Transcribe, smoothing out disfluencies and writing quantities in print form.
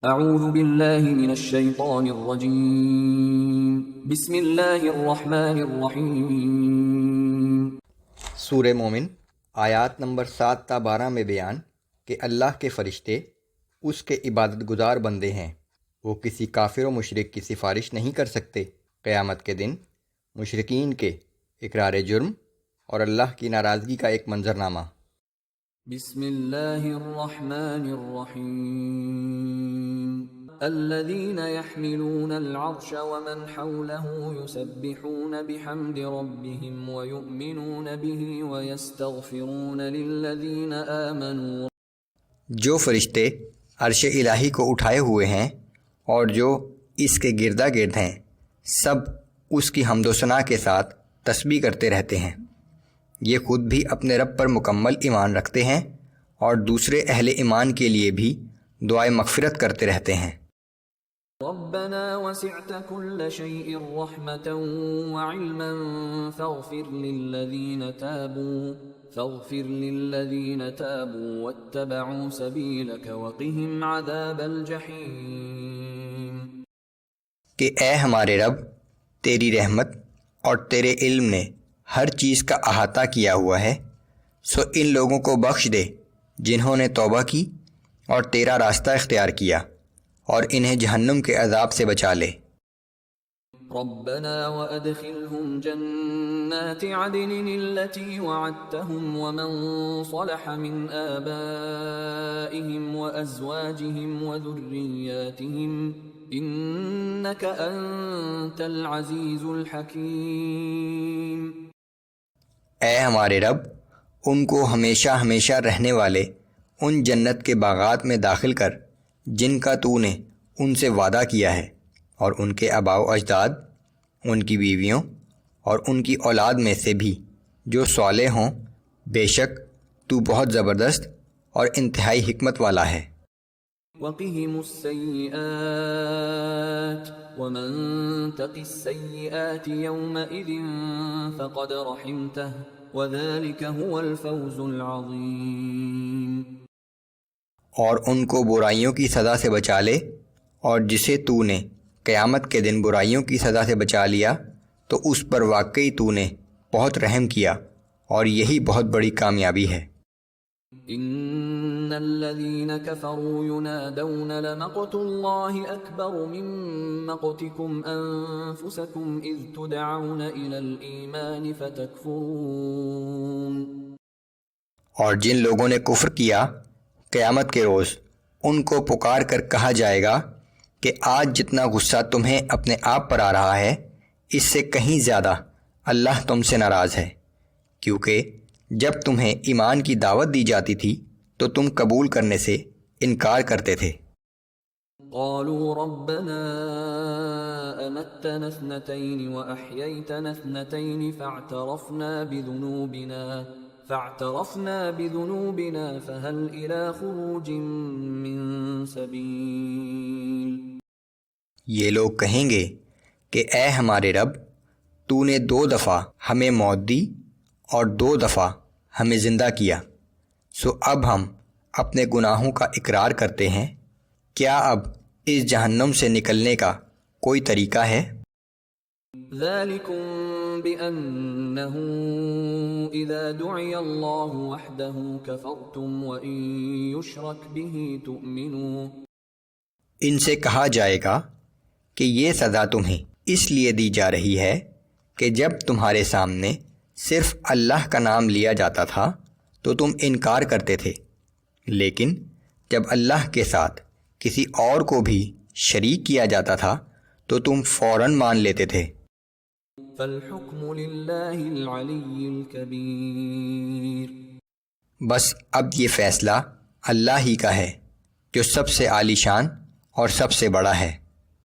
اعوذ باللہ من الشیطان الرجیم بسم اللہ الرحمن الرحیم۔ سورہ مومن آیات نمبر 7 تا 12 میں بیان کہ اللہ کے فرشتے اس کے عبادت گزار بندے ہیں، وہ کسی کافر و مشرک کی سفارش نہیں کر سکتے۔ قیامت کے دن مشرکین کے اقرار جرم اور اللہ کی ناراضگی کا ایک منظرنامہ۔ بسم اللہ الرحمن الرحیم۔ الذین یحملون العرش ومن حوله یسبحون بحمد ربهم ویؤمنون به ویستغفرون للذین آمنوا۔ جو فرشتے عرش الہی کو اٹھائے ہوئے ہیں اور جو اس کے گردا گرد ہیں، سب اس کی حمد و ثنا کے ساتھ تسبیح کرتے رہتے ہیں۔ یہ خود بھی اپنے رب پر مکمل ایمان رکھتے ہیں اور دوسرے اہل ایمان کے لیے بھی دعائے مغفرت کرتے رہتے ہیں۔ ربنا وسعت كل شيء رحمة وعلما فاغفر للذين تابوا واتبعوا سبيلك وقهم عذاب الجحيم۔ کہ اے ہمارے رب، تیری رحمت اور تیرے علم نے ہر چیز کا احاطہ کیا ہوا ہے، سو ان لوگوں کو بخش دے جنہوں نے توبہ کی اور تیرا راستہ اختیار کیا، اور انہیں جہنم کے عذاب سے بچا لے۔ ربنا وادخلهم جنات عدن التي وعدتهم ومن صلح من آبائهم وأزواجهم وذرياتهم إنك أنت العزيز الحكيم۔ اے ہمارے رب، ان کو ہمیشہ ہمیشہ رہنے والے ان جنت کے باغات میں داخل کر جن کا تو نے ان سے وعدہ کیا ہے، اور ان کے آباء و اجداد، ان کی بیویوں اور ان کی اولاد میں سے بھی جو صالح ہوں، بے شک تو بہت زبردست اور انتہائی حکمت والا ہے۔ وقهم السيئات ومن تق السيئات يومئذ فقد رحمته وذلك هو الفوز العظيم۔ اور ان کو برائیوں کی سزا سے بچا لے، اور جسے تو نے قیامت کے دن برائیوں کی سزا سے بچا لیا تو اس پر واقعی تو نے بہت رحم کیا، اور یہی بہت بڑی کامیابی ہے۔ ان الذين كفروا ينادون لمقت الله اكبر من مقتكم انفسكم اذ تدعون الى الايمان فتكفرون۔ اور جن لوگوں نے کفر کیا، قیامت کے روز ان کو پکار کر کہا جائے گا کہ آج جتنا غصہ تمہیں اپنے آپ پر آ رہا ہے، اس سے کہیں زیادہ اللہ تم سے ناراض ہے، کیونکہ جب تمہیں ایمان کی دعوت دی جاتی تھی تو تم قبول کرنے سے انکار کرتے تھے۔ قالوا ربنا امتنا اثنتين واحييتنا اثنتين فاعترفنا بذنوبنا فهل الى خروج من سبيل۔ یہ لوگ کہیں گے کہ اے ہمارے رب، تو نے 2 دفعہ ہمیں موت دی اور 2 دفعہ ہمیں زندہ کیا، سو اب ہم اپنے گناہوں کا اقرار کرتے ہیں، کیا اب اس جہنم سے نکلنے کا کوئی طریقہ ہے؟ ذلكم بأنه إذا دعي الله وحده كفرتم وإن يشرك به تؤمنوا۔ ان سے کہا جائے گا کہ یہ سزا تمہیں اس لیے دی جا رہی ہے کہ جب تمہارے سامنے صرف اللہ کا نام لیا جاتا تھا تو تم انکار کرتے تھے، لیکن جب اللہ کے ساتھ کسی اور کو بھی شریک کیا جاتا تھا تو تم فوراً مان لیتے تھے۔ فالحکم للہ العلی الکبیر۔ بس اب یہ فیصلہ اللہ ہی کا ہے جو سب سے عالی شان اور سب سے بڑا ہے۔